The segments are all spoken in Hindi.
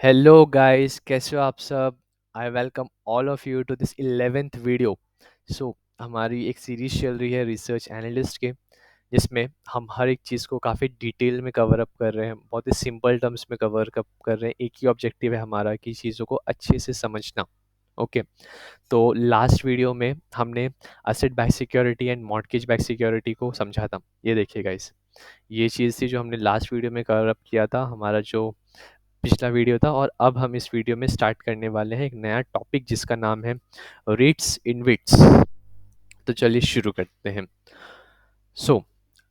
हेलो गाइस, कैसे हो आप सब। I welcome all of you to this 11th video. हमारी एक सीरीज चल रही है रिसर्च एनालिस्ट के, जिसमें हम हर एक चीज़ को काफ़ी डिटेल में कवर अप कर रहे हैं, बहुत ही सिंपल टर्म्स में कवर अप कर रहे हैं। एक ही ऑब्जेक्टिव है हमारा कि चीज़ों को अच्छे से समझना। ओके। तो लास्ट वीडियो में हमने asset back security and mortgage back security को समझा था। ये देखिए गाइस, ये चीज़ थी जो हमने लास्ट वीडियो में कवर अप किया था, हमारा जो पिछला वीडियो था। और अब हम इस वीडियो में स्टार्ट करने वाले हैं एक नया टॉपिक जिसका नाम है रीट्स इन विट्स। तो चलिए शुरू करते हैं। So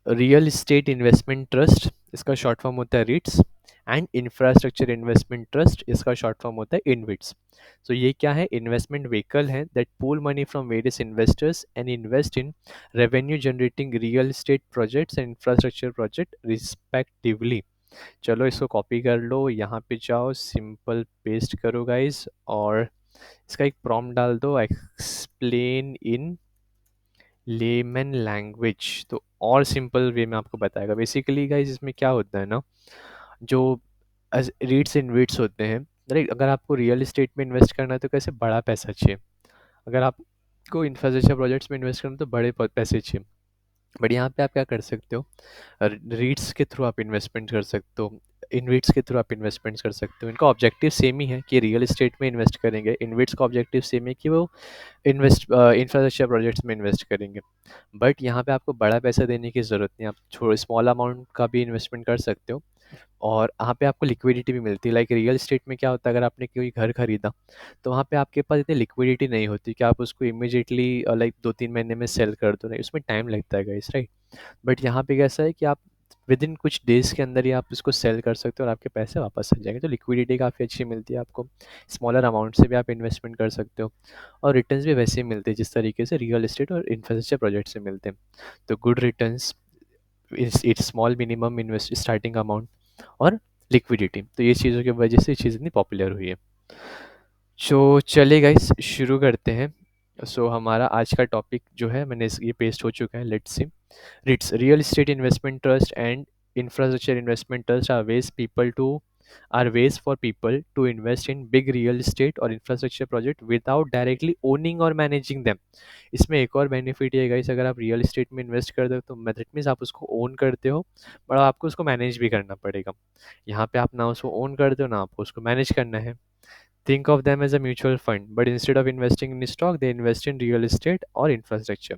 real estate investment trust, इसका शॉर्ट फॉर्म होता है रीट्स। एंड इंफ्रास्ट्रक्चर इन्वेस्टमेंट ट्रस्ट, इसका शॉर्ट फॉर्म होता है इनविट्स। तो ये क्या है? इन्वेस्टमेंट व्हीकल है that pool money from various investors and invest in revenue generating real estate projects and infrastructure project respectively. चलो इसको कॉपी कर लो, यहाँ पे जाओ, सिंपल पेस्ट करो गाइस, और इसका एक प्रॉम्प्ट डाल दो, एक्सप्लेन इन लेमन लैंग्वेज। तो और सिंपल वे में आपको बताएगा। बेसिकली गाइस इसमें क्या होता है ना, जो रीट्स इन रीट्स होते हैं, राइट। अगर आपको रियल इस्टेट में इन्वेस्ट करना है तो कैसे बड़ा पैसा चाहिए। अगर आपको इंफ्रास्ट्रक्चर प्रोजेक्ट्स में इन्वेस्ट करना है तो बड़े पैसे चाहिए। बट यहाँ पे आप क्या कर सकते हो, रीट्स के थ्रू आप इन्वेस्टमेंट कर सकते हो, इनविट्स के थ्रू आप इन्वेस्टमेंट्स कर सकते हो। इनका ऑब्जेक्टिव सेम ही है कि रियल इस्टेट में इन्वेस्ट करेंगे। इनविट्स का ऑब्जेक्टिव सेम है कि वो इंफ्रास्ट्रक्चर प्रोजेक्ट्स में इन्वेस्ट करेंगे। बट यहाँ पे आपको बड़ा पैसा देने की ज़रूरत नहीं, आप थोड़ा स्मॉल अमाउंट का भी इन्वेस्टमेंट कर सकते हो। और वहाँ पे आपको लिक्विडिटी भी मिलती है। लाइक रियल इस्टेट में क्या होता है, अगर आपने कोई घर खरीदा तो वहाँ पे आपके पास इतनी लिक्विडिटी नहीं होती कि आप उसको इमीडिएटली लाइक 2-3 महीने में सेल कर दो, नहीं, उसमें टाइम लगता है गाइस, राइट। बट यहाँ पे कैसा है कि आप विद इन कुछ डेज़ के अंदर ही आप इसको सेल कर सकते हो और आपके पैसे वापस आ जाएंगे। तो लिक्विडिटी काफ़ी अच्छी मिलती है आपको। स्मॉलर अमाउंट से भी आप इन्वेस्टमेंट कर सकते हो, और रिटर्न्स भी वैसे ही मिलते हैं जिस तरीके से रियल एस्टेट और इंफ्रास्ट्रक्चर प्रोजेक्ट से मिलते हैं। तो good returns, it's small minimum invest starting amount, और लिक्विडिटी। तो ये चीज़ों की वजह से ये चीज़ इतनी पॉपुलर हुई है। तो चलिए गाइस शुरू करते हैं। हमारा आज का टॉपिक जो है, मैंने ये पेस्ट हो चुका है, let's see. REITs, Real Estate Investment Trust and Infrastructure Investment Trust are ways for people to invest in big real estate or infrastructure project without directly owning or managing them. इसमें एक और बेनिफिट ये गाइस, अगर आप रियल इस्टेट में इन्वेस्ट करते हो तो दैट मीन्स आप उसको ओन करते हो, बट आपको उसको मैनेज भी करना पड़ेगा। यहाँ पे आप ना उसको ओन करते हो ना आपको उसको मैनेज करना है। Think of them as a mutual fund, but instead of investing in stock, they invest in real estate or infrastructure.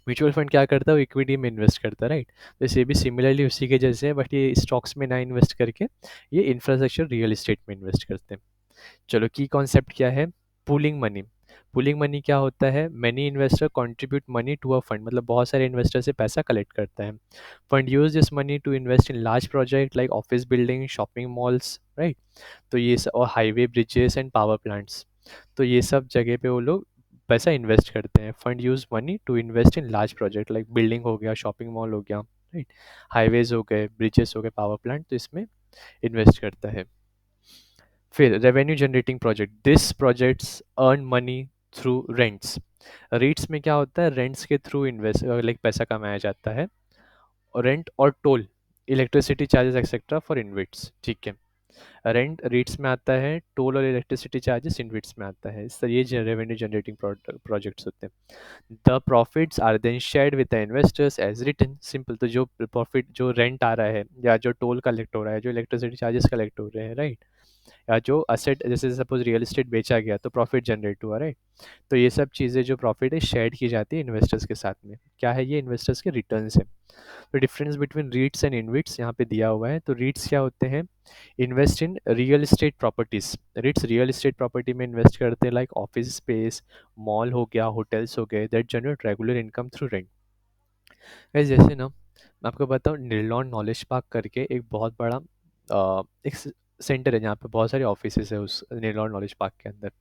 Mutual fund क्या करता है, वो इक्विटी में इन्वेस्ट करता है, राइट। तो इसे भी सिमिलरली उसी के जैसे है, बट ये स्टॉक्स में ना इन्वेस्ट करके ये इंफ्रास्ट्रक्चर रियल इस्टेट में इन्वेस्ट करते हैं। चलो, की कॉन्सेप्ट क्या है? Pulling money. पुलिंग मनी क्या होता है? Many investor contribute money to a fund, मतलब बहुत सारे इन्वेस्टर से पैसा कलेक्ट करता है। Fund use this money to invest in large project like office building, shopping malls, right. तो ये सब, और highway bridges and power plants. तो ये सब जगह पे वो लोग पैसा इन्वेस्ट करते हैं। Fund use money to invest in large project like building हो गया, शॉपिंग मॉल हो गया, राइट, हाईवेज हो गए, ब्रिजेस हो गए, पावर प्लांट, तो इसमें इन्वेस्ट करता है। फिर revenue generating project, this projects earn money through rents. Rates में क्या होता है? रेंट्स के थ्रू इन्वेस्ट लाइक पैसा कमाया जाता है। और रेंट और toll, electricity charges etcetera for InvITs, ठीक है। रेंट रीट्स में आता है, टोल और इलेक्ट्रिसिटी चार्जेस इनविट्स में आता है। इस तरह ये रेवेन्यू जनरेटिंग प्रोजेक्ट्स होते हैं। The profits are then shared with the investors as return, simple. तो जो प्रॉफिट, जो रेंट आ रहा है या जो टोल कलेक्ट हो रहा है, जो इलेक्ट्रिसिटी चार्जेस कलेक्ट हो रहे हैं, राइट, या जो असेट, जैसे सपोज रियल एस्टेट बेचा गया तो प्रॉफिट जनरेट हुआ, राइट। तो ये सब चीज़ें जो प्रॉफिट है शेयर की जाती है इन्वेस्टर्स के साथ में। क्या है ये? इन्वेस्टर्स के रिटर्न्स है। तो डिफरेंस बिटवीन रीट्स एंड इनविट्स यहाँ पे दिया हुआ है। तो रीट्स क्या होते हैं? Invest in real estate properties. रीट्स real estate property में इन्वेस्ट करते हैं, लाइक ऑफिस स्पेस, मॉल हो गया, होटल्स हो गए, that generate regular income through rent. जैसे ना, मैं आपको बताऊँ, निर्लॉन नॉलेज पार्क करके एक बहुत बड़ा एक सेंटर है जहाँ पे बहुत सारे ऑफिसेज है उस निर्लॉन नॉलेज पार्क के अंदर।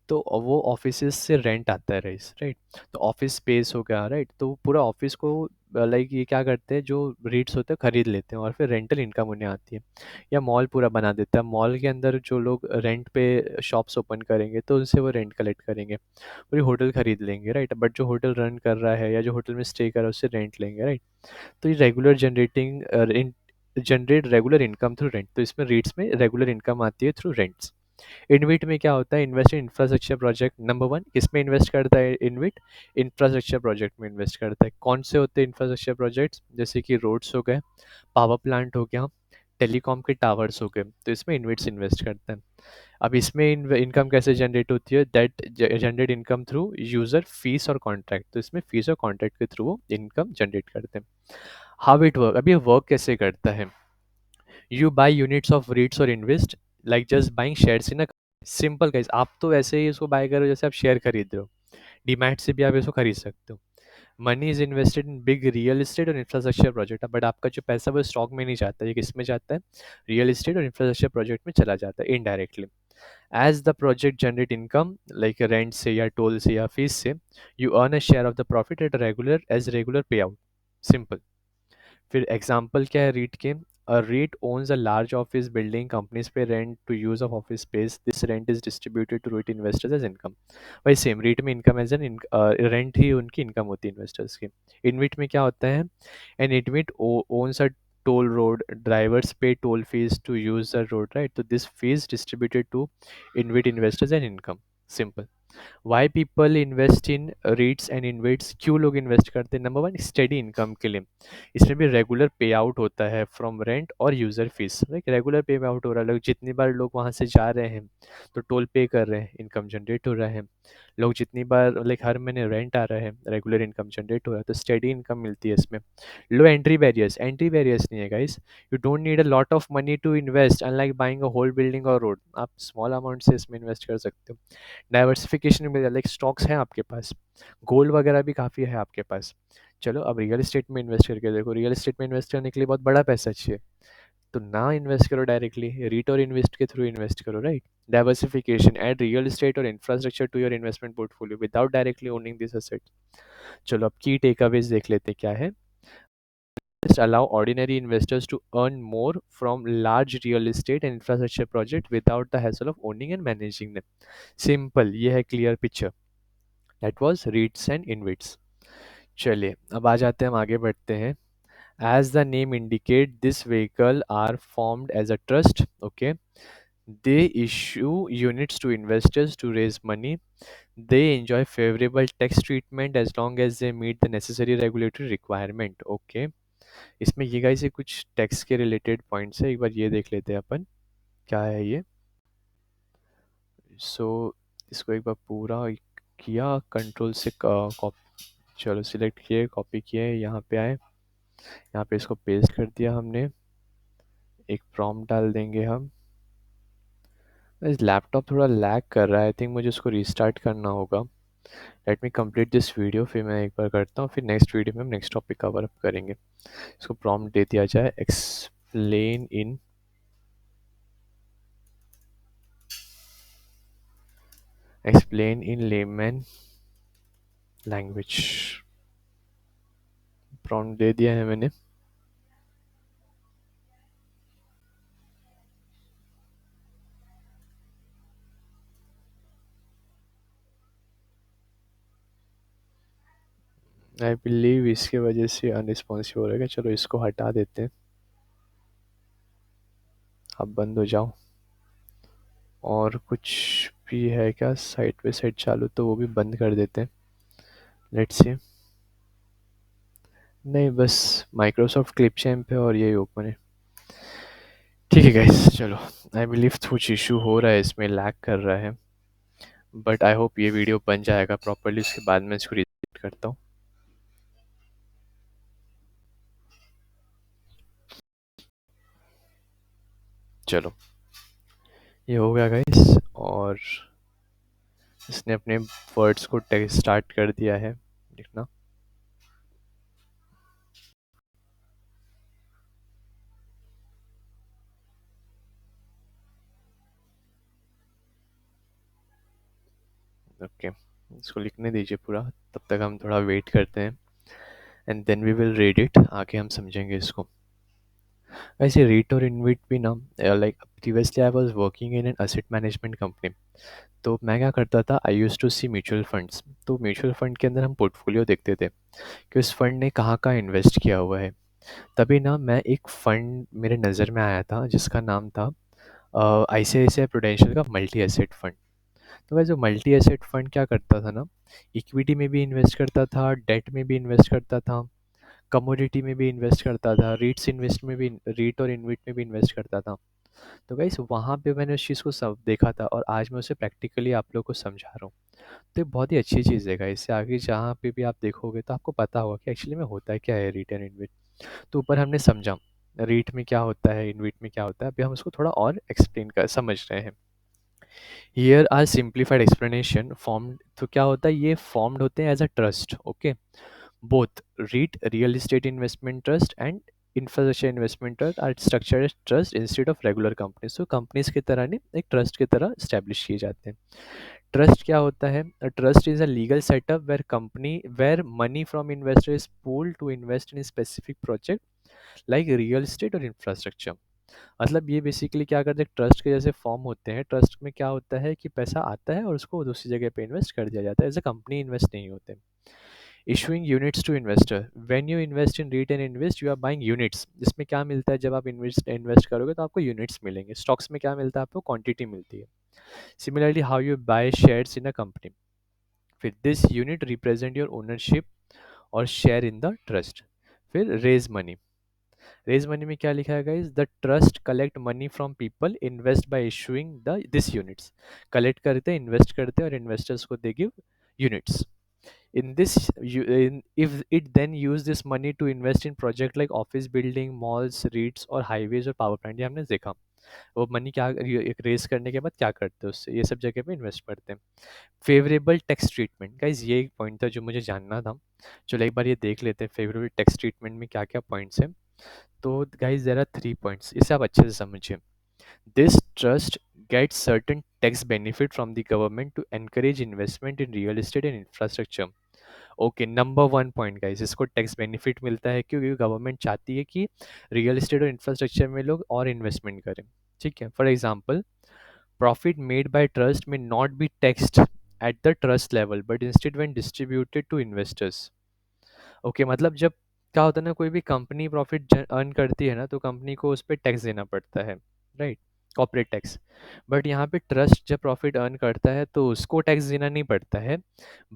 तो वो ऑफिसेज से रेंट आता है, राइस, राइट। तो ऑफिस स्पेस हो गया, राइट, तो पूरा ऑफिस को लाइक ये क्या करते हैं, जो रीट्स होते हैं खरीद लेते हैं और फिर रेंटल इनकम उन्हें आती है। या मॉल पूरा बना देता है, मॉल के अंदर जो लोग रेंट पे शॉप्स ओपन करेंगे तो उनसे वो रेंट कलेक्ट करेंगे। पूरी होटल खरीद लेंगे, राइट, बट जो होटल रन कर रहा है या जो होटल में स्टे कर रहा है उससे रेंट लेंगे, राइट। तो ये regular generating generate regular income through rent. तो इसमें रीट्स में रेगुलर इनकम आती है थ्रू रेंट्स। इनविट में क्या होता है, invest in infrastructure project. Number one किसमें इन्वेस्ट करता है इनविट, इंफ्रास्ट्रक्चर प्रोजेक्ट में इन्वेस्ट करता है। कौन से होते हैं इंफ्रास्ट्रक्चर प्रोजेक्ट्स, जैसे कि रोड्स हो गए, पावर प्लांट हो गया, टेलीकॉम के टावर्स हो गए, तो इसमें इन्विट्स इन्वेस्ट करते हैं। अब इसमें इनकम कैसे जनरेट होती है, that generate income through user fees और कॉन्ट्रैक्ट। तो इसमें फीस और कॉन्ट्रैक्ट के थ्रू वो इनकम जनरेट करते हैं। हाउ इट वर्क, अब ये वर्क कैसे करता है, you buy units of REITs और invest like just buying shares in a, simple guys, आप तो ऐसे ही इसको बाय करो जैसे आप शेयर खरीद रहे हो। डीमैट से भी आप इसको खरीद सकते हो। Money is invested in big real estate और इंफ्रास्ट्रक्चर प्रोजेक्ट, बट आपका जो पैसा वो स्टॉक में नहीं जाता, ये किस में जाता है, रियल इस्टेट और इंफ्रास्ट्रक्चर प्रोजेक्ट में चला जाता है indirectly. As the project generate income like rent से या टोल से या फीस से, you earn a share of the profit at regular as regular pay out. Simple. फिर एग्जाम्पल क्या है रीट के, a REIT owns a large office building, companies pay rent to use of office space, this rent is distributed to REIT investors as income. भाई सेम रीट में इनकम एज एन रेंट ही उनकी इनकम होती है इन्वेस्टर्स की। इनविट में क्या होता है, an InvIT owns a toll road, drivers pay toll fees to use the road, right? So this fees distributed to invite investors and income. Simple. Why people invest in REITs and InvITs, क्यों लोग इन्वेस्ट करते हैं, नंबर वन स्टडी इनकम के लिए। इसमें भी रेगुलर पे आउट होता है फ्रॉम रेंट और user fees, like regular pay out हो रहा है, लोग जितनी बार लोग वहाँ से जा रहे हैं तो टोल पे कर रहे हैं, इनकम जनरेट हो रहा है। लोग जितनी बार लाइक हर महीने रेंट आ रहा है, रेगुलर इनकम जनरेट हो रहा है, तो स्टडी इनकम मिलती है इसमें। लो एंट्री बैरियर्स नहीं है guys, you don't need a lot of money to invest, unlike buying a whole building और रोड, आप स्मॉल अमाउंट से इसमें इन्वेस्ट कर सकते हो। डाइवर्सिफिकेशन मिल जाए, लाइक स्टॉक्स हैं आपके पास, गोल्ड वगैरह भी काफ़ी है आपके पास। चलो अब रियल एस्टेट में इन्वेस्ट करके देखो, रियल एस्टेट में इन्वेस्ट करने के लिए बहुत बड़ा पैसा चाहिए, तो ना इन्वेस्ट करो डायरेक्टली, रीट और इन्वेस्ट के थ्रू इन्वेस्ट करो, right. Diversification, add real estate और infrastructure to your investment portfolio without directly owning this asset. चलो अब की टेकअवेज देख लेते हैं क्या है। Just allow ordinary investors to earn more from large real estate and infrastructure project without the hassle of owning and managing them. Simple, ये है clear picture. That was REITs and InvITs. चलिए अब आ जाते हैं, हम आगे बढ़ते हैं। As the name indicate this vehicle are formed as a trust, okay. They issue units to investors to raise money, they enjoy favorable tax treatment as long as they meet the necessary regulatory requirement, okay। इसमें ये गाइस ये कुछ टैक्स के रिलेटेड पॉइंट्स है, एक बार ये देख लेते हैं अपन, क्या है ये। सो इसको एक बार पूरा किया, कंट्रोल से कॉपी, चलो सिलेक्ट किए, कॉपी किए, यहाँ पे आए, यहाँ पे इसको पेस्ट कर दिया हमने, एक प्रॉम्प्ट डाल देंगे हम। इस लैपटॉप थोड़ा लैग कर रहा है, आई थिंक मुझे उसको रीस्टार्ट करना होगा। Let me complete this video, फिर मैं एक बार करता हूँ, फिर नेक्स्ट वीडियो में हम नेक्स्ट टॉपिक कवर अप करेंगे। इसको प्रॉम्प्ट दे दिया जाए, explain in layman language. Prompt दे दिया है मैंने। आई बिलीव इसके वजह से अनरिस्पॉन्सिव हो रहेगा, चलो इसको हटा देते हैं, अब बंद हो जाओ। और कुछ भी है क्या साइड पे साइड चालू, तो वो भी बंद कर देते हैं, लेट्स सी। नहीं बस माइक्रोसॉफ्ट क्लिप चैम्प है और ये ओपन है, ठीक है गाइस। चलो आई बिलीव कुछ इशू हो रहा है इसमें, लैग कर रहा है, बट आई होप ये वीडियो बन जाएगा प्रॉपरली, उसके बाद मैं इसको रिजेक्ट करता हूँ। चलो ये हो गया गाइस, और इसने अपने वर्ड्स को स्टार्ट कर दिया है लिखना। ओके इसको लिखने दीजिए पूरा, तब तक हम थोड़ा वेट करते हैं, and then we will read it, आगे हम समझेंगे इसको। वैसे रीड और इनविट भी ना, like previously I was working in an asset management company, तो मैं क्या करता था, I use to see mutual funds, तो म्यूचुअल फंड के अंदर हम पोर्टफोलियो देखते थे कि उस फंड ने कहाँ कहाँ इन्वेस्ट किया हुआ है। तभी ना मैं एक फ़ंड मेरे नज़र में आया था जिसका नाम था आईसीआईसीआई प्रूडेंशियल का मल्टी एसेट फ़ंड। तो वह जो मल्टी एसेट फ़ंड क्या करता था ना, इक्विटी में भी इन्वेस्ट करता था, डेट में भी इन्वेस्ट करता था, कमोडिटी में भी इन्वेस्ट करता था, रीट्स इन्वेस्ट में भी रीट और इनविट में भी इन्वेस्ट करता था। तो गाइस वहाँ पे मैंने उस चीज़ को सब देखा था और आज मैं उसे प्रैक्टिकली आप लोग को समझा रहा हूँ। तो ये बहुत ही अच्छी चीज़ है गाइस, इससे आगे जहाँ पे भी आप देखोगे तो आपको पता होगा कि एक्चुअली में होता है क्या है रीट एंड इनविट। तो ऊपर हमने समझा रीट में क्या होता है, इनविट में क्या होता है, अभी हम उसको थोड़ा और एक्सप्लेन कर समझ रहे हैं। Here are simplified explanation formed. तो क्या होता है, ये फॉर्म्ड होते हैं as a trust, okay. Both REIT, real estate investment trust, and infrastructure investment trust are structured trust instead of regular companies. तो कंपनीज की तरह नहीं, एक ट्रस्ट की तरह स्टैब्लिश किए जाते हैं। ट्रस्ट क्या होता है? Trust is a legal setup where money from investor is pooled to invest in specific project like real estate और इंफ्रास्ट्रक्चर। मतलब ये बेसिकली क्या करते हैं, ट्रस्ट के जैसे फॉर्म होते हैं। ट्रस्ट में क्या होता है कि पैसा आता है और उसको दूसरी जगह पे इन्वेस्ट कर दिया जाता है, एज अ कंपनी इन्वेस्ट नहीं होते। Issuing units to investor, when you invest in REIT and invest you are buying units. जिसमें क्या मिलता है, जब आप इन्वेस्ट करोगे तो आपको यूनिट्स मिलेंगे। स्टॉक्स में क्या मिलता है, आपको क्वांटिटी मिलती है। Similarly how you buy shares in a company, फिर this unit represent your ownership और शेयर इन द ट्रस्ट। फिर रेज मनी, रेज मनी में क्या लिखा है guys, the trust collect money from people invest by issuing the this units. Collect करते हैं, इन्वेस्ट करते हैं और इन्वेस्टर्स को दे give units. In this, if it then use this money to invest in project like office building, malls, REITs और highways और power plant, ये हमने देखा। वो मनी क्या एक रेस करने के बाद क्या करते हैं उससे, ये सब जगह पे इन्वेस्ट करते हैं। फेवरेबल टैक्स ट्रीटमेंट, गाइज ये एक पॉइंट था जो मुझे जानना था। चलो एक बार ये देख लेते हैं फेवरेबल टैक्स ट्रीटमेंट में क्या क्या पॉइंट्स हैं। तो गाइज देयर आर 3 पॉइंट्स, इसे आप अच्छे से समझिए। This trust gets certain tax benefit from the government to encourage investment in real estate and infrastructure। Okay, number 1 point guys, इसको टैक्स बेनिफिट मिलता है क्योंकि गवर्नमेंट चाहती है कि रियल एस्टेट और इंफ्रास्ट्रक्चर में लोग और इन्वेस्टमेंट करें। ठीक है, for example profit made by trust में not be taxed at the trust level but instead when distributed to investors. Okay, मतलब जब क्या होता है ना, कोई भी कंपनी प्रॉफिट अर्न करती है ना तो कंपनी को उस पर टैक्स देना पड़ता है, राइट, कॉर्पोरेट टैक्स। बट यहाँ पे ट्रस्ट जब प्रॉफिट अर्न करता है तो उसको टैक्स देना नहीं पड़ता है।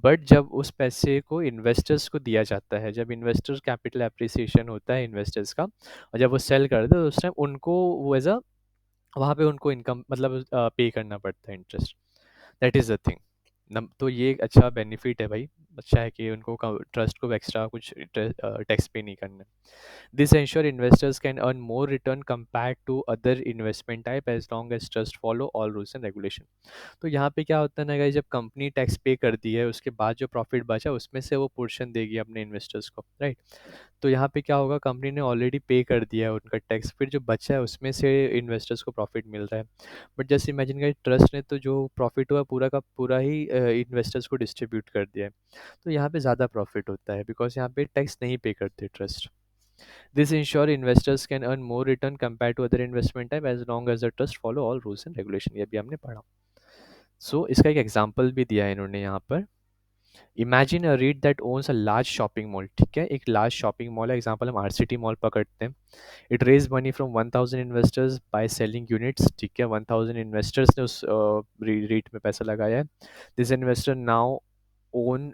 बट जब उस पैसे को इन्वेस्टर्स को दिया जाता है, जब इन्वेस्टर्स कैपिटल एप्रिसिएशन होता है इन्वेस्टर्स का, और जब वो सेल करते हैं तो उस टाइम उनको वो एज अ वहाँ पे उनको इनकम मतलब पे करना पड़ता है interest. That is the thing. तो ये एक अच्छा बेनिफिट है भाई। अच्छा है कि उनको ट्रस्ट को एक्स्ट्रा कुछ टैक्स पे नहीं करना। This ensure investors can earn more return compare to other investment type as long as trust follow all rules and regulation. तो यहाँ पे क्या होता है ना गाइस, जब कंपनी टैक्स पे कर दी है उसके बाद जो प्रॉफिट बचा उसमें से वो पोर्शन देगी अपने इन्वेस्टर्स को, राइट। तो यहाँ पे क्या होगा, कंपनी ने ऑलरेडी पे कर दिया है उनका टैक्स, फिर जो बचा है उसमें से इन्वेस्टर्स को प्रॉफिट मिल रहा है। बट जैसे इमेजिन करिए ट्रस्ट ने तो जो प्रॉफिट हुआ पूरा का पूरा ही इन्वेस्टर्स को डिस्ट्रीब्यूट कर दिया है। तो यहाँ पे ज़्यादा प्रॉफिट होता है बिकॉज यहाँ पे टैक्स नहीं पे करते trust. This ensure investors can earn more return compare to other investment type as long as the trust follow all rules and regulation, ये भी हमने पढ़ा। सो इसका एक एग्जाम्पल भी दिया है इन्होंने यहाँ पर। Imagine a REIT that owns a large shopping mall. ठीक है, एक लार्ज शॉपिंग मॉल है, एग्जाम्पल हम आरसीटी मॉल पकड़ते हैं। It raise money from 1000 investors by selling units. ठीक है, 1000 इन्वेस्टर्स ने उस रीट में पैसा लगाया है। This investor now own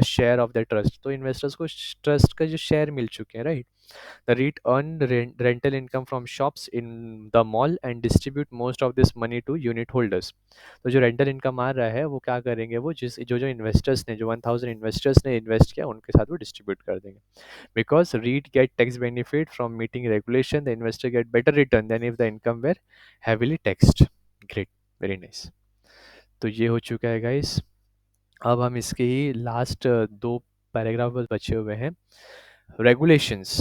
share of the trust. तो इन्वेस्टर्स को ट्रस्ट का जो शेयर मिल चुके हैं, right. The REIT earn rental income from shops in the mall and distribute most of this money to unit holders। तो जो रेंटल इनकम आ रहा है वो क्या करेंगे, वो जो जो इन्वेस्टर्स ने, जो 1000 इन्वेस्टर्स ने इन्वेस्ट किया उनके साथ वो डिस्ट्रीब्यूट कर देंगे। Because REIT get tax benefit from meeting regulation, the investor get better return than if the income were heavily taxed. Great, very nice. तो ये हो चुका है गाइस। अब हम इसके ही लास्ट दो पैराग्राफ बस बचे हुए हैं। Regulations.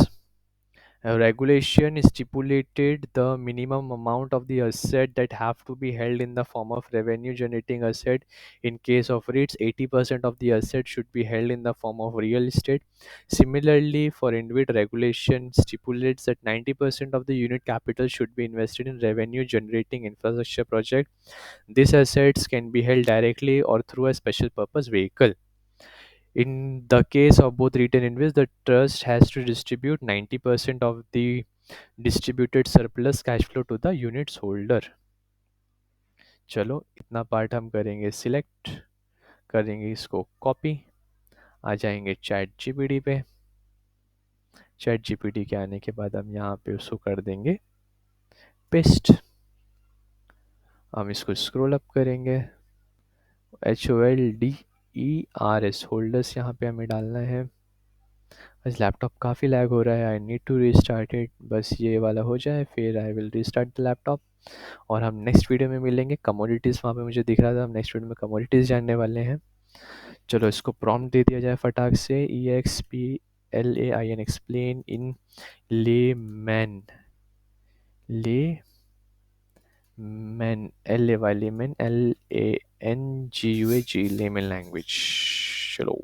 A regulation stipulated the minimum amount of the asset that have to be held in the form of revenue generating asset. In case of REITs, 80% of the asset should be held in the form of real estate. Similarly, for InvIT, regulation stipulates that 90% of the unit capital should be invested in revenue generating infrastructure project. These assets can be held directly or through a special purpose vehicle. In the case of both REIT and InvIT, the trust has to distribute 90% of the distributed surplus cash flow to the units holder. चलो इतना पार्ट हम करेंगे सिलेक्ट, करेंगे इसको कॉपी, आ जाएंगे चैट जीपीटी पे। चैट जीपीटी के आने के बाद हम यहाँ पे उसको कर देंगे पेस्ट। हम इसको स्क्रॉल अप करेंगे, HOLDERS होल्डर्स यहाँ पे हमें डालना है। बस लैपटॉप काफ़ी लैग हो रहा है, I need to restart it. बस ये वाला हो जाए फिर I will restart the laptop. और हम नेक्स्ट वीडियो में मिलेंगे। कमोडिटीज़ वहाँ पे मुझे दिख रहा था, हम नेक्स्ट वीडियो में कमोडिटीज़ जानने वाले हैं। चलो इसको प्रॉम्प्ट दे दिया जाए फटाक से, EXPLAIN explain in layman, layman LAY layman LANGUAG layman language. चलो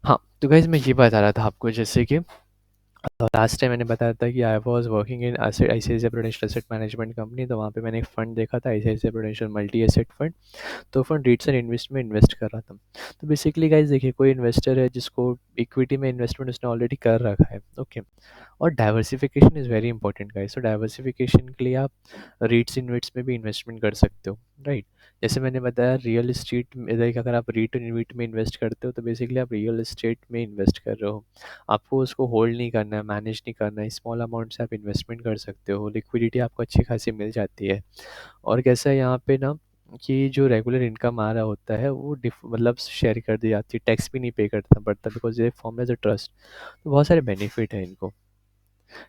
हाँ, तो गाइज मैं ये बता रहा था आपको, जैसे कि लास्ट टाइम मैंने बताया था कि I was working in ICICI prudential asset management company. तो वहाँ पे मैंने एक फ़ंड देखा था, ICICI prudential multi asset fund. तो फंड रीट्स एंड इन्वेस्ट में इन्वेस्ट कर रहा था। तो बेसिकली गाइज देखिए, कोई इन्वेस्टर है जिसको इक्विटी में इन्वेस्टमेंट उसने ऑलरेडी कर रखा है, ओके। और diversification is very important guys. तो डाइवर्सिफिकेशन के लिए आप रीट्स इन्वेट्स में भी इन्वेस्टमेंट कर सकते हो, राइट। जैसे मैंने बताया रियल इस्टेट में, लाइक अगर आप रीट एंड इन्वेट में इन्वेस्ट करते हो तो बेसिकली आप रियल इस्टेट में इन्वेस्ट कर रहे हो। आपको उसको होल्ड नहीं करना है, मैनेज नहीं करना है, स्मॉल अमाउंट से आप इन्वेस्टमेंट कर सकते हो, लिक्विडिटी आपको अच्छी खासी मिल जाती है। और कैसा है यहाँ पे ना, कि जो रेगुलर इनकम आ रहा होता है वो मतलब शेयर कर दी जाती है, टैक्स भी नहीं पे करना पड़ता, बिकॉज ये फॉर्म एज अ ट्रस्ट। तो बहुत सारे बेनिफिट है इनको।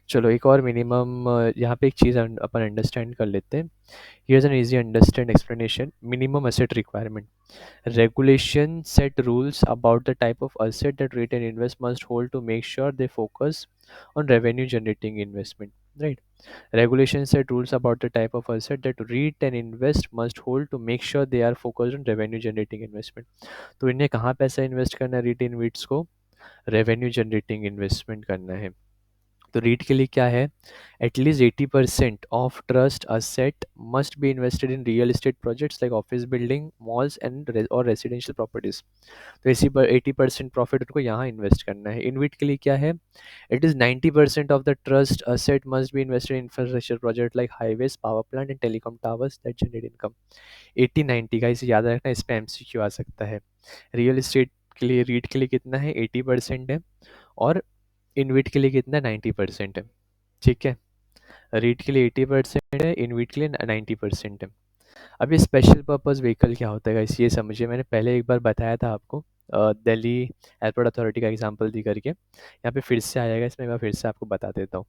चलो एक और मिनिमम यहाँ पे एक चीज़ अपन अंडरस्टैंड कर लेते हैं। Here's an easy understand explanation. Minimum asset requirement, regulation set rules about the type of asset that REIT and invest must hold to make sure they focus on revenue generating investment, right? Regulation set rules about the type of asset that REIT and invest must hold to make sure they are focused on revenue generating investment। तो इन्हें कहाँ पैसा इन्वेस्ट करना है REIT इन्वेट्स को? रेवेन्यू जनरेटिंग इन्वेस्टमेंट करना है। तो रीट के लिए क्या है, at least 80% of trust asset must be invested in real estate projects like office building, malls and और रेसिडेंशियल प्रॉपर्टीज। तो इसी पर 80% प्रॉफिट उनको यहाँ इन्वेस्ट करना है। इनविट के लिए क्या है, it is 90% of the trust asset must be invested in infrastructure project like highways, power plant and telecom towers that generate income. 80-90 का इसे याद रखना, इस पर MCQ आ सकता है। रियल एस्टेट के लिए रीट के लिए कितना है, 80% है, और इनविट के लिए कितना, 90% है, ठीक है। रीट के लिए 80% है, इनविट के लिए 90% है। अब ये स्पेशल पर्पस व्हीकल क्या होता है गाइस, ये समझिए। मैंने पहले एक बार बताया था आपको, दिल्ली एयरपोर्ट अथॉरिटी का एग्जांपल दी करके, यहाँ पे फिर से आ जाएगा, इसमें एक बार फिर से आपको बता देता हूँ।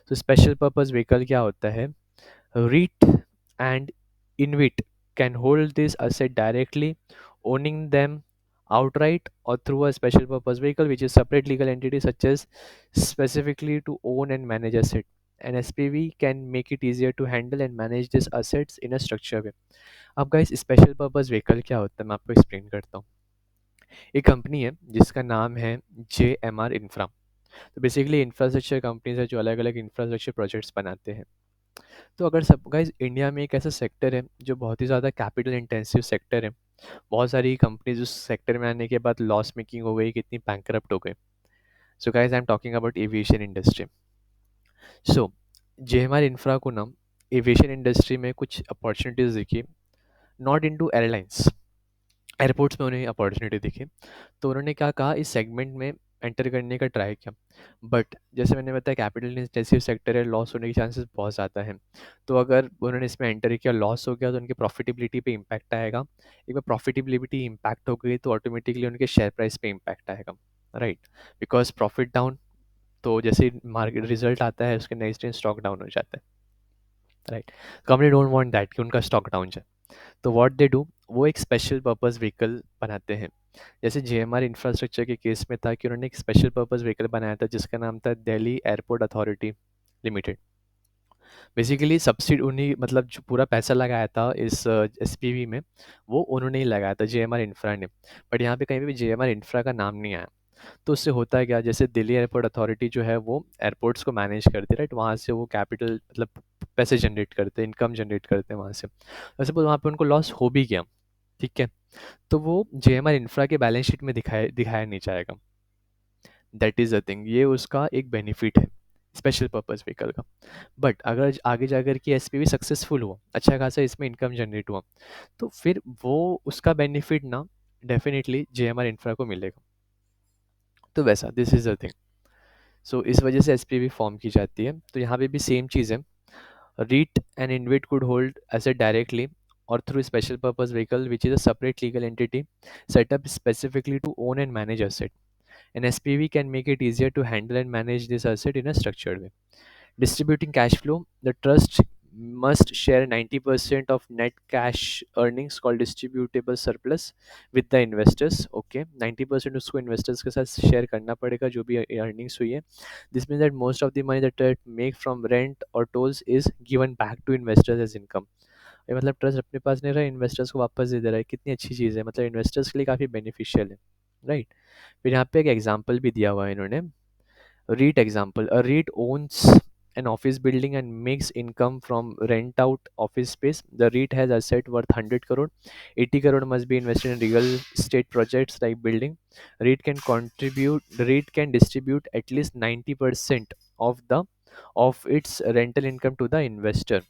तो स्पेशल पर्पस व्हीकल क्या होता है, REIT and InvIT can hold this asset directly, owning them outright or through a special purpose vehicle, which is separate legal entity such as specifically to own and manage asset. An SPV can make it easier to handle and manage these assets in a structured way। अब गाइस स्पेशल पर्पस व्हीकल क्या होता है मैं आपको एक्सप्लेन करता हूँ। एक कंपनी है जिसका नाम है JMR इंफ्रा। तो बेसिकली इंफ्रास्ट्रक्चर कंपनीज है जो अलग अलग इंफ्रास्ट्रक्चर प्रोजेक्ट्स बनाते हैं। तो अगर सब गाइज इंडिया में एक ऐसा सेक्टर है जो बहुत ही ज़्यादा कैपिटल इंटेंसिव सेक्टर है, बहुत सारी कंपनीज उस सेक्टर में आने के बाद लॉस मेकिंग हो गई, कितनी बैंकरप्ट हो गई। So guys I am talking about aviation industry. So JMR infra को ना एविएशन इंडस्ट्री में कुछ अपॉर्चुनिटीज़ दिखी, नॉट इनटू एयरलाइंस, एयरपोर्ट्स में उन्हें अपॉर्चुनिटी दिखी। तो उन्होंने क्या कहा, इस सेगमेंट में एंटर करने का ट्राई किया। बट जैसे मैंने बताया कैपिटल इंटेंसिव सेक्टर है, लॉस होने के चांसेस बहुत ज़्यादा हैं। तो अगर उन्होंने इसमें एंटर किया, लॉस हो गया, तो उनकी प्रॉफिटेबिलिटी पे इम्पैक्ट आएगा। एक बार प्रॉफिटेबिलिटी इम्पैक्ट हो गई तो ऑटोमेटिकली उनके शेयर प्राइस पे इम्पैक्ट आएगा, राइट। बिकॉज प्रॉफिट डाउन, तो जैसे मार्केट रिजल्ट आता है उसके नेक्स्ट दिन स्टॉक डाउन हो जाता है, right. Company don't want that कि उनका स्टॉक डाउन जाए। तो व्हाट दे डू, वो एक स्पेशल पर्पस व्हीकल बनाते हैं। जैसे JMR इंफ्रास्ट्रक्चर के केस में था कि उन्होंने एक स्पेशल पर्पस व्हीकल बनाया था जिसका नाम था Delhi airport authority limited. Basically subsidy उन्हीं, मतलब जो पूरा पैसा लगाया था इस SPV में, वो उन्होंने ही लगाया था, JMR इंफ्रा ने। बट यहाँ पे कहीं पे भी JMR इंफ्रा का नाम नहीं आया। तो उससे होता है क्या, जैसे दिल्ली एयरपोर्ट अथॉरिटी जो है वो एयरपोर्ट्स को मैनेज करती है, राइट। वहाँ से वो कैपिटल मतलब पैसे जनरेट करते हैं, इनकम जनरेट करते हैं वहाँ से। वैसे वहाँ पे उनको लॉस हो भी गया, ठीक है। तो वो जेएमआर इंफ्रा के बैलेंस शीट में दिखाया दिखाया नहीं जाएगा। दैट इज़ अ थिंग, ये उसका एक बेनिफिट है स्पेशल पर्पस व्हीकल का। बट अगर आगे जाकर के एसपीवी सक्सेसफुल हुआ, अच्छा खासा इसमें इनकम जनरेट हुआ, तो फिर वो उसका बेनिफिट ना डेफिनेटली जेएमआर इंफ्रा को मिलेगा। तो वैसा दिस इज़ अ थिंग। सो इस वजह से एसपीवी फॉर्म की जाती है। तो यहाँ पे भी सेम चीज़ है। REIT and InvIT could hold asset directly or through special purpose vehicle, which is a separate legal entity set up specifically to own and manage asset. An SPV can make it easier to handle and manage this asset in a structured way. Distributing cash flow, the trust must share 90% of net cash earnings called distributable surplus with the investors. Okay, 90% उसको investors के साथ share करना पड़ेगा जो भी earnings हुई है. This means that most of the money that it make from rent or tolls is given back to investors as income. ये मतलब ट्रस्ट अपने पास नहीं रहा, इन्वेस्टर्स को वापस दे दे रहा है। कितनी अच्छी चीज़ है, मतलब इन्वेस्टर्स के लिए काफ़ी बेनिफिशियल है, राइट। फिर यहाँ पे एक एग्जांपल भी दिया हुआ है इन्होंने। REIT example, a REIT owns an office building and makes income from rent out office space. The REIT has asset worth 100 crore. 80 crore must be invested in real estate projects like building. REIT can distribute at least 90% of the of its rental income to the investor.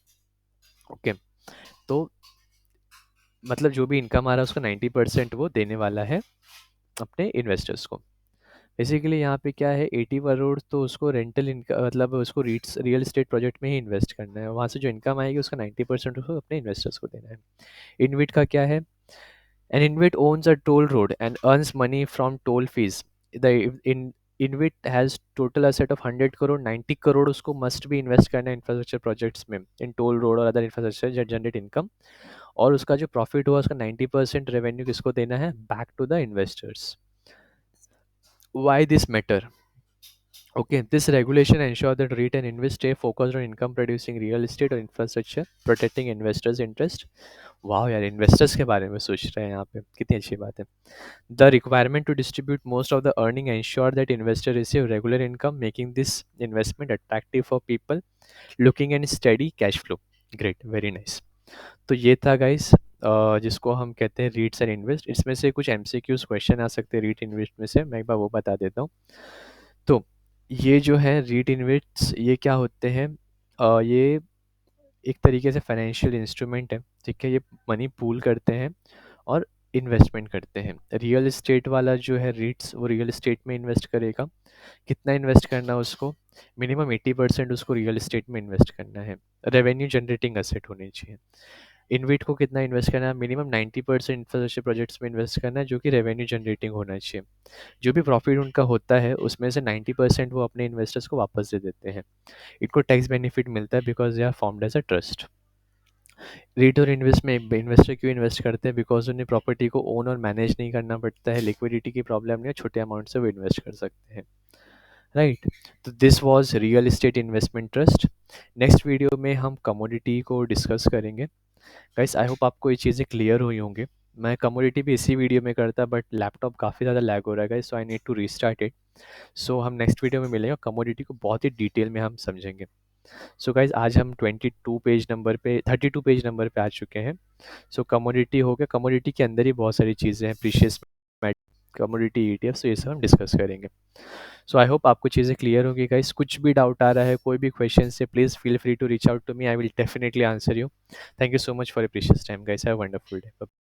Okay, तो मतलब जो भी इनकम आ रहा है उसका 90% वो देने वाला है अपने इन्वेस्टर्स को। बेसिकली यहाँ पे क्या है, 80 करोड़ तो उसको रेंटल इनकम, मतलब उसको रीट्स रियल एस्टेट प्रोजेक्ट में ही इन्वेस्ट करना है, वहाँ से जो इनकम आएगी उसका 90% उसको अपने इन्वेस्टर्स को देना है। इनविट का क्या है, an InvIT owns a toll road and earns money from toll fees. The in InvIT has total asset of 100 crore, 90 crore उसको मस्ट भी इन्वेस्ट करना है इंफ्रास्ट्रक्चर प्रोजेक्ट्स में, इन टोल रोड और अदर इंफ्रास्ट्रक्चर जनरेट इनकम। और उसका जो प्रॉफिट हुआ उसका 90% रेवेन्यू किसको देना है, back to the investors. Why this matter? Okay, this regulation ensure that REIT and InvIT stay focused on income producing real estate or infrastructure, protecting investors' interest. वाह यार, इन्वेस्टर्स के बारे में सोच रहे हैं यहाँ पे, कितनी अच्छी बात है। The requirement to distribute most of the earning ensure that investor receive regular income, making this investment attractive for people looking at steady cash flow. Great, very nice. तो ये था गाइस, जिसको हम कहते हैं रीट्स एंड इन्वेस्ट। इसमें से कुछ एमसीक्यूज क्वेश्चन आ सकते हैं रीट इन्वेस्ट में से, मैं एक बार वो बता देता हूँ। तो ये जो है रीट इन्वेस्ट्स, ये क्या होते हैं, ये एक तरीके से फाइनेंशियल इंस्ट्रूमेंट है, ठीक है। ये मनी पूल करते हैं और इन्वेस्टमेंट करते हैं। रियल एस्टेट वाला जो है रीट्स, वो रियल एस्टेट में इन्वेस्ट करेगा। कितना इन्वेस्ट करना है उसको, मिनिमम 80% उसको रियल एस्टेट में इन्वेस्ट करना है, रेवेन्यू जनरेटिंग एसेट होनी चाहिए। इनविट को कितना इन्वेस्ट करना है, मिनिमम 90% इंफ्रास्ट्रक्चर प्रोजेक्ट्स में इन्वेस्ट करना है जो कि रेवेन्यू जनरेटिंग होना चाहिए। जो भी प्रॉफिट उनका होता है उसमें से 90% वो अपने इन्वेस्टर्स को वापस दे देते हैं। इनको टैक्स बेनिफिट मिलता है because they are formed as a trust. REIT और इन्वेस्ट में इन्वेस्टर क्यों इन्वेस्ट करते हैं, बिकॉज उन्हें प्रॉपर्टी को ओन और मैनेज नहीं करना पड़ता है, लिक्विडिटी की प्रॉब्लम नहीं है, छोटे अमाउंट से वो इन्वेस्ट कर सकते हैं, राइट। तो this was real estate investment trust. Next video में हम कमोडिटी को डिस्कस करेंगे। गाइस आई होप आपको ये चीज़ें क्लियर हुई होंगी। मैं कमोडिटी भी इसी वीडियो में करता, बट लैपटॉप काफ़ी ज़्यादा लैग हो रहा है guys, so I need to restart it. So हम नेक्स्ट वीडियो में मिलेंगे, कमोडिटी को बहुत ही डिटेल में हम समझेंगे। सो गाइज आज हम 32 पेज नंबर पे आ चुके हैं। सो कमोडिटी हो गया, कमोडिटी के अंदर ही बहुत सारी चीज़ें हैं, प्रीशियस कमोडिटी ETF, तो ये सब हम डिस्कस करेंगे। सो आई होप आपको चीज़ें क्लियर होंगी गाइस। कुछ भी डाउट आ रहा है, कोई भी क्वेश्चन है, please feel free to reach out to me, I will definitely answer you. Thank you so much for your precious time guys, have a wonderful day.